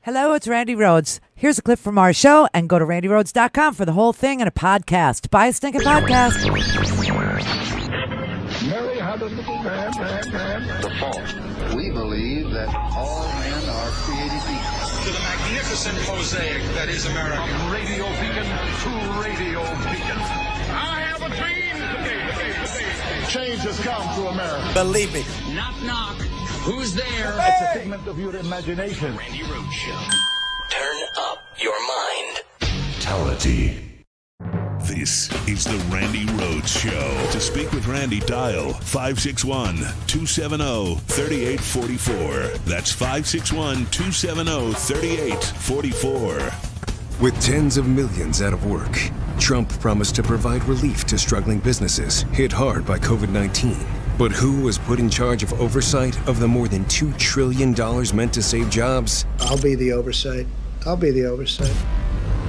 Hello, it's Randi Rhodes. Here's a clip from our show, and go to randyrhodes.com for the whole thing and a podcast. Buy a stinking podcast. Mary had a little lamb. The fall. We believe that all men are created equal. To the magnificent mosaic that is America. From radio beacon to radio beacon. I have a dream today. Change has come to America. Believe me. Knock, knock. Who's there? It's a figment of your imagination. Randi Rhodes Show. Turn up your mind. Mentality. This is the Randi Rhodes Show. To speak with Randi, dial 561-270-3844. That's 561-270-3844. With tens of millions out of work, Trump promised to provide relief to struggling businesses hit hard by COVID-19. But who was put in charge of oversight of the more than $2 trillion meant to save jobs? I'll be the oversight. I'll be the oversight.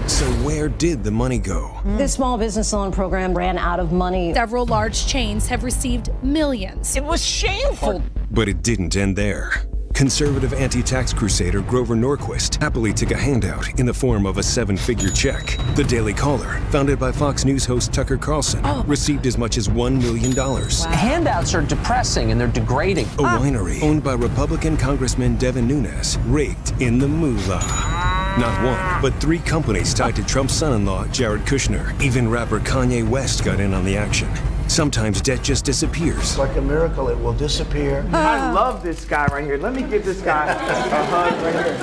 So where did the money go? This small business loan program ran out of money. Several large chains have received millions. It was shameful. But it didn't end there. Conservative anti-tax crusader Grover Norquist happily took a handout in the form of a 7-figure check. The Daily Caller, founded by Fox News host Tucker Carlson, received as much as $1 million. Wow. Handouts are depressing and they're degrading. A winery owned by Republican Congressman Devin Nunes raked in the moolah. Not one, but 3 companies tied to Trump's son-in-law, Jared Kushner. Even rapper Kanye West got in on the action. Sometimes debt just disappears. Like a miracle, it will disappear. I love this guy right here. Let me give this guy a hug right here.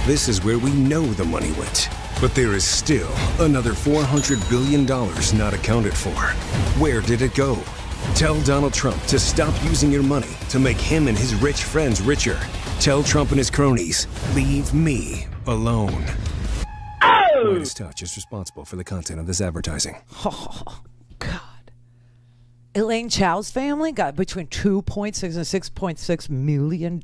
This is where we know the money went. But there is still another $400 billion not accounted for. Where did it go? Tell Donald Trump to stop using your money to make him and his rich friends richer. Tell Trump and his cronies, leave me alone. Midas Touch is responsible for the content of this advertising. Oh, God. Elaine Chow's family got between $2.6 and $6.6 million.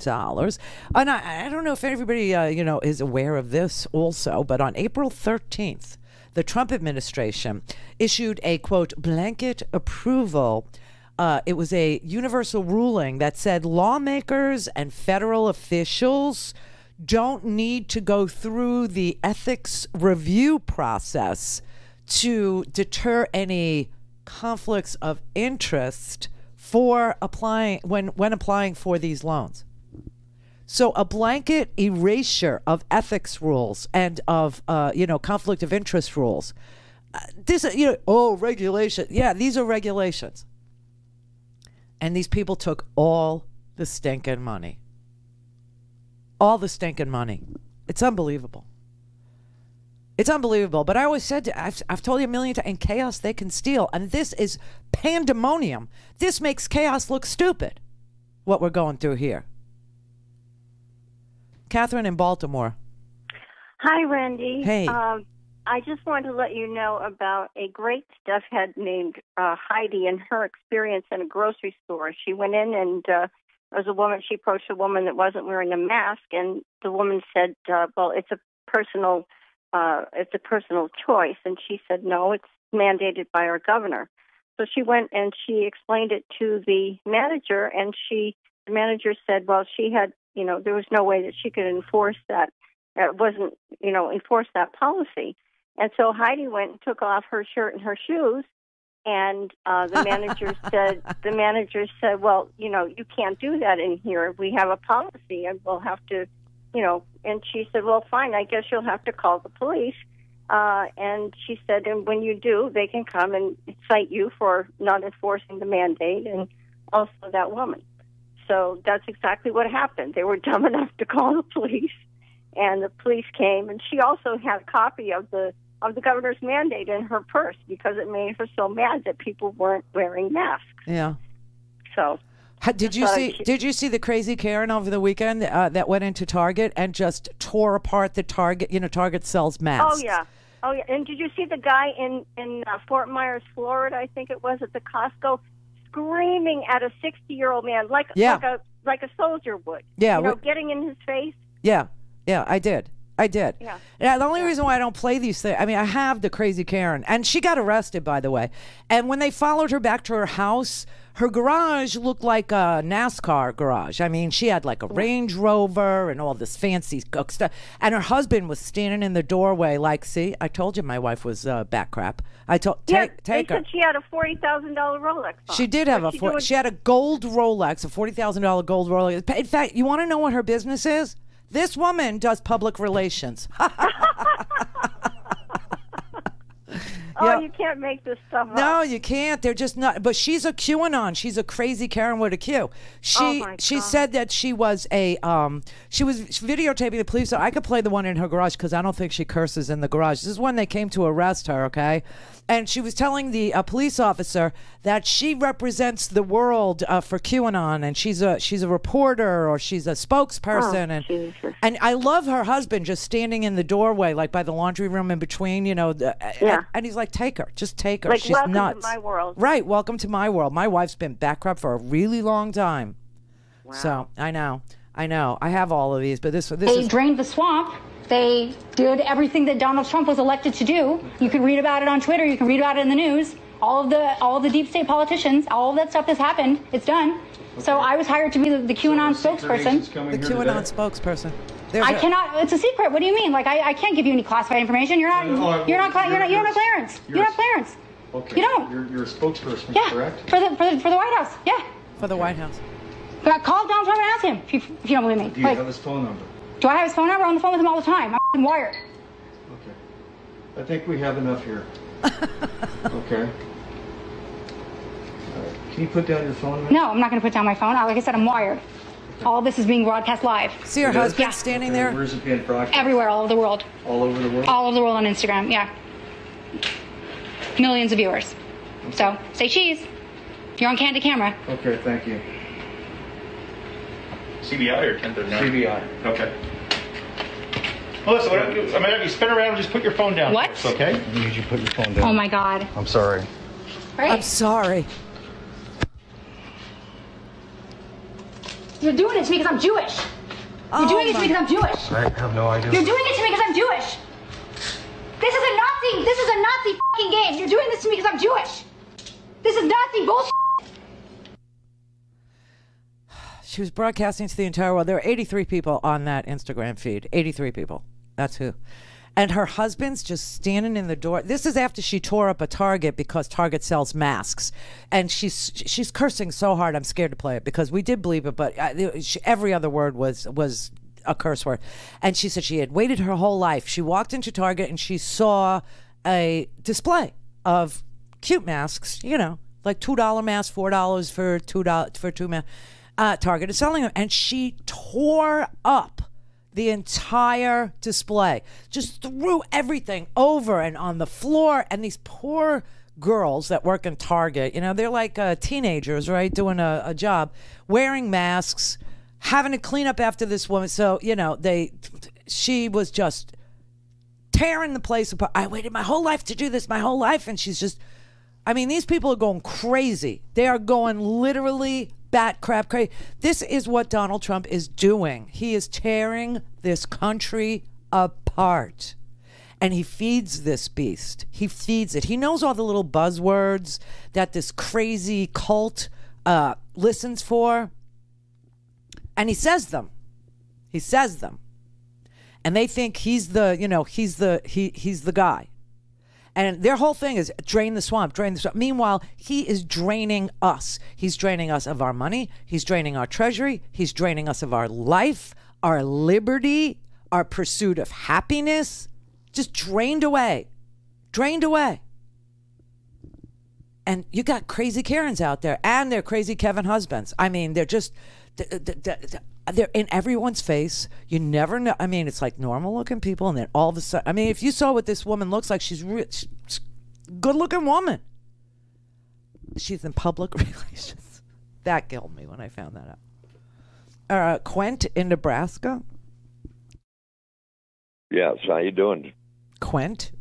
And I don't know if everybody, is aware of this also, but on April 13th, the Trump administration issued a, quote, blanket approval. It was a universal ruling that said lawmakers and federal officials don't need to go through the ethics review process to deter any conflicts of interest for applying when applying for these loans. So a blanket erasure of ethics rules and of conflict of interest rules. Regulation. Yeah, these are regulations. And these people took all the stinking money. All the stinking money. It's unbelievable. It's unbelievable. But I always said, I've told you a million times, in chaos they can steal. And this is pandemonium. This makes chaos look stupid, what we're going through here. Catherine in Baltimore. Hi, Randi. Hey. I just wanted to let you know about a great stuff head named Heidi and her experience in a grocery store. She went in and there was a woman. She approached a woman that wasn't wearing a mask, and the woman said, "Well, it's a personal choice." And she said, "No, it's mandated by our governor." So she went and she explained it to the manager, and the manager said, "Well, she had, there was no way that she could enforce that. It wasn't, enforce that policy." And so Heidi went and took off her shirt and her shoes, and the manager said, "Well, you can't do that in here. We have a policy, and we'll have to, And she said, "Well, fine. I guess you'll have to call the police." And she said, "And when you do, they can come and cite you for not enforcing the mandate, and also that woman." So that's exactly what happened. They were dumb enough to call the police, and the police came, and she also had a copy of the governor's mandate in her purse because it made her so mad that people weren't wearing masks. Yeah. So did you see the crazy Qaren over the weekend that went into Target and just tore apart the Target? Target sells masks. Oh yeah. And did you see the guy in Fort Myers, Florida? I think it was at the Costco, screaming at a 60-year-old man like a soldier would. Yeah. Getting in his face. Yeah. I did. Yeah. The only reason why I don't play these things, I have the crazy Qaren, and she got arrested, by the way. And when they followed her back to her house, her garage looked like a NASCAR garage. I mean, she had like a Range Rover and all this fancy stuff. And her husband was standing in the doorway like, see, I told you my wife was back crap. I told, take her. They said she had a $40,000 Rolex on. She did have she had a gold Rolex, a $40,000 gold Rolex. In fact, you want to know what her business is? This woman does public relations. Oh, you can't make this stuff up. No, you can't. They're just not. But she's a QAnon. She's a crazy Qaren with a Q. She said that she was she was videotaping the police. So I could play the one in her garage because I don't think she curses in the garage. This is when they came to arrest her. Okay, and she was telling the police officer that she represents the world for QAnon, and she's a reporter or she's a spokesperson. And I love her husband just standing in the doorway, like by the laundry room in between, and he's like, take her, just take her. Like, she's welcome nuts. to my world. Right, welcome to my world. My wife's been bankrupt for a really long time. Wow. So I know. I have all of these, but this they is drained the swamp. They did everything that Donald Trump was elected to do. You can read about it on Twitter. You can read about it in the news. All of the deep state politicians, all of that stuff has happened. It's done. Okay. So I was hired to be the QAnon spokesperson. The QAnon spokesperson. I cannot. It's a secret. What do you mean? Like I can't give you any classified information. You don't have clearance. You don't have clearance. Okay. You don't. You're a spokesperson, correct? For the White House. Yeah. For the White House. Call Donald Trump and ask him if you don't believe me. Do you have his phone number? Do I have his phone number? I'm on the phone with him all the time. I'm wired. Okay. I think we have enough here. Okay. All right. Can you put down your phone? No, I'm not going to put down my phone. Like I said, I'm wired. Okay. All of this is being broadcast live. See your husband standing there? Where's it being broadcast? Everywhere, all over the world. All over the world? All over the world on Instagram, yeah. Millions of viewers. Okay. So, say cheese. You're on candid camera. Okay, thank you. CBI or 1039? CBI. Okay. Melissa, what do I mean, you spin around and just put your phone down. What? First, okay? I need you to put your phone down. Oh my God. I'm sorry. Right? I'm sorry. You're doing it to me because I'm Jewish. You're doing it to me because I'm Jewish. I have no idea. You're doing it to me because I'm Jewish. This is a Nazi fucking game. You're doing this to me because I'm Jewish. This is Nazi bullshit. She was broadcasting to the entire world. There were 83 people on that Instagram feed. 83 people. That's who. And her husband's just standing in the door. This is after she tore up a Target because Target sells masks. And she's cursing so hard, I'm scared to play it because we did believe it, but every other word was a curse word. And she said she had waited her whole life. She walked into Target and she saw a display of cute masks, like $2 masks, $4 for two masks. Target is selling them, and she tore up the entire display, just threw everything over and on the floor. And these poor girls that work in Target, they're like teenagers, right, doing a job, wearing masks, having to clean up after this woman. So she was just tearing the place apart. I waited my whole life to do this, my whole life, and she's just. I mean, these people are going crazy. They are going literally bat crap crazy. This is what Donald Trump is doing. He is tearing this country apart. And he feeds this beast. He feeds it. He knows all the little buzzwords that this crazy cult listens for. And he says them. He says them. And they think he's the guy. And their whole thing is drain the swamp, drain the swamp. Meanwhile, he is draining us. He's draining us of our money. He's draining our treasury. He's draining us of our life, our liberty, our pursuit of happiness. Just drained away. Drained away. And you got crazy Karens out there, and they're crazy Kevin husbands. I mean, they're just... They're in everyone's face. You never know. I mean, it's like normal-looking people, and then all of a sudden... I mean, if you saw what this woman looks like, she's a good-looking woman. She's in public relations. That killed me when I found that out. Quent in Nebraska? Yes, how you doing? Quent?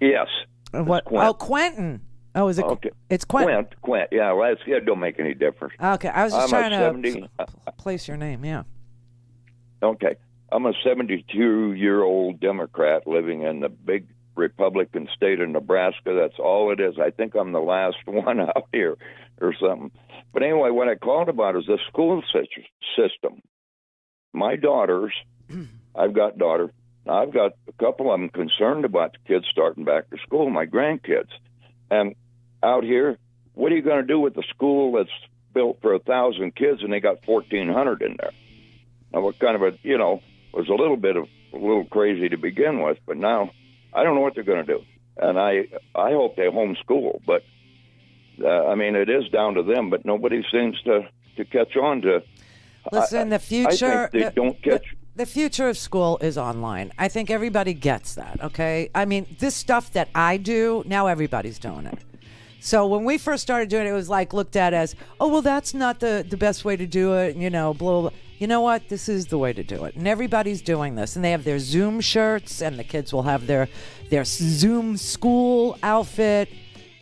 Yes. What? Quent. Oh, Quentin. Oh, is it? Okay. It's Quentin. Quent. Yeah, well, it don't make any difference. Okay, I was just trying to place your name, yeah. Okay. I'm a 72-year-old Democrat living in the big Republican state of Nebraska. That's all it is. I think I'm the last one out here. or something. But anyway, what I called about is the school system. My daughters, I've got a couple of them concerned about the kids starting back to school, my grandkids. And out here, what are you going to do with the school that's built for 1,000 kids and they got 1,400 in there? Now, what kind of was a little crazy to begin with, but now I don't know what they're going to do. And I hope they homeschool, but it is down to them, but nobody seems to catch on to. Listen, the future. I think they don't catch. The future of school is online. I think everybody gets that, okay? I mean, this stuff that I do, now everybody's doing it. So when we first started doing it, it was like looked at as, oh, well, that's not the best way to do it, blah, blah, blah. You know what? This is the way to do it. And everybody's doing this. And they have their Zoom shirts, and the kids will have their Zoom school outfit.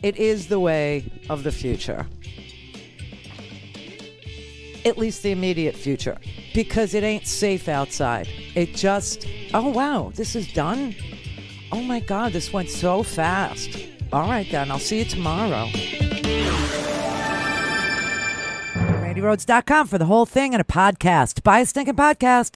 It is the way of the future. At least the immediate future. Because it ain't safe outside. It just, oh, wow, this is done? Oh, my God, this went so fast. All right, then, I'll see you tomorrow. RandiRhodes.com for the whole thing and a podcast. Buy a stinking podcast.